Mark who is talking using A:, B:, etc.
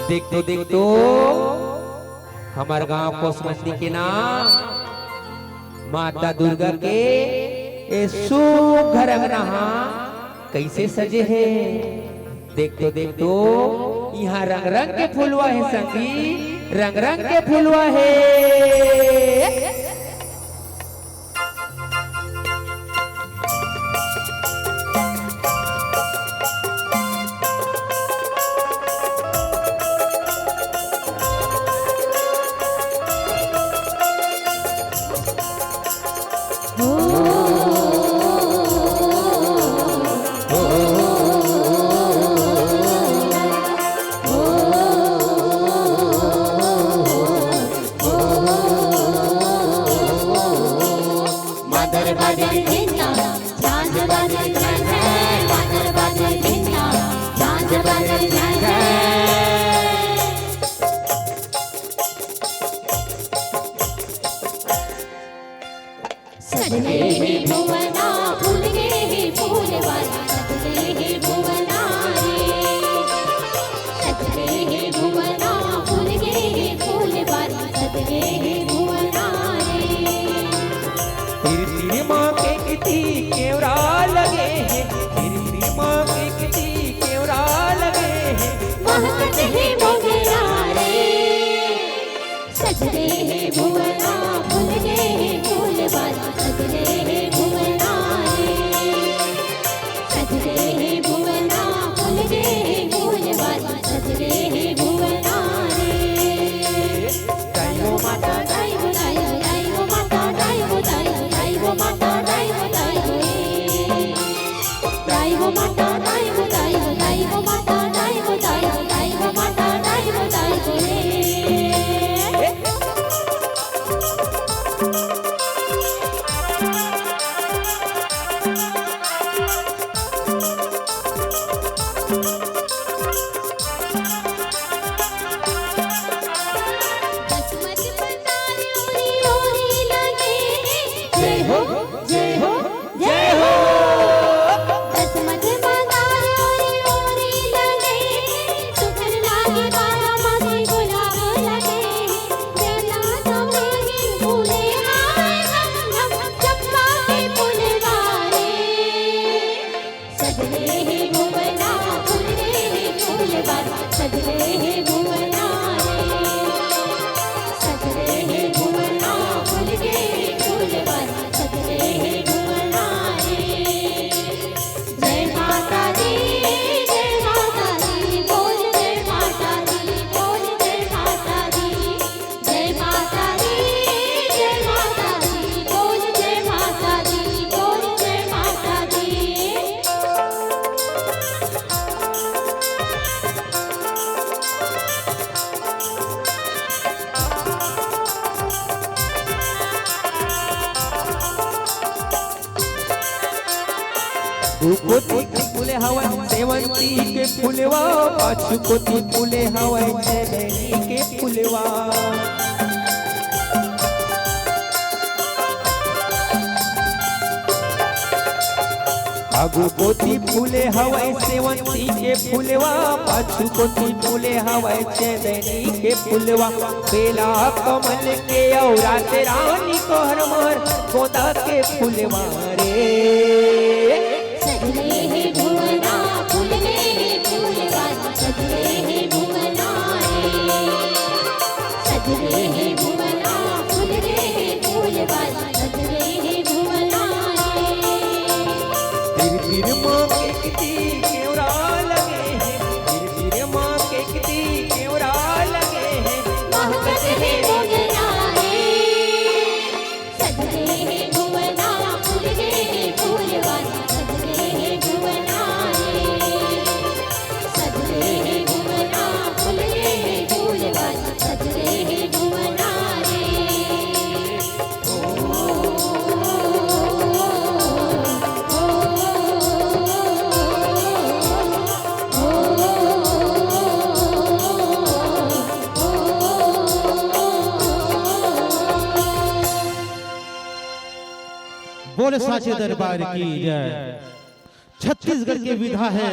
A: देख तो हमारे गांव कोसमंदी के नाम माता दुर्गा के सुघर अंगना कैसे सजे है। देख तो यहाँ रंग रंग के फूलवा है संगी, रंग रंग के फूलवा है।
B: सजले हे भुवना फूल गे हे फूल वाला, सजले हे भुवना रे, सजले हे भुवना फूल गे हे फूल वाला, सजले हे भुवना रे।
A: तेरी माँ के किती केवरा लगे हैं, तेरी माँ के किती केवरा लगे हैं।
B: महकत हे मोगरा रे, सजले हे भुवना फूल गे हे फूल वाला, सजले हे भुवना रे, सजले हे भुवना फूल गे हे फूल वाला, सजले हे भुवना रे। जय हो माता जय हो जय हो, जय हो माता जय हो जय हो, जय हो माता जय हो जय हो, जय हो माता जय हो जय हो, जय हो माता जय हो जय हो, जय हो माता जय हो जय हो रे।
A: कोती फूले हवा सेवंती के फूलवा, पाछू कोती फूले हवा चमेली के फूलवा। आगू कोती फूले हवा सेवंती के फूलवा, पाछू कोती फूले हवा चमेली के फूलवा। बेला कमल के औरा ते रानी को हरमर गोदा के फूलवा रे।
B: सजले हे भुवना फूल गे हे फूल वाला, सजले हे भुवना रे, सजले हे भुवना फूल गे हे फूल वाला, सजले हे भुवना रे।
A: तेरी माँ के किती केवरा लगे हैं, तेरी माँ के किती केवरा लगे हैं।
B: महकत हे मोगरा रे, सजले हे भुवना फूल गे हे फूल वाला, सजले हे भुवना रे, सजले हे भुवना फूल गे हे फूल वाला, सजले हे भुवना रे।
C: बोले साचे दरबार की जय। छत्तीसगढ़ के विधा है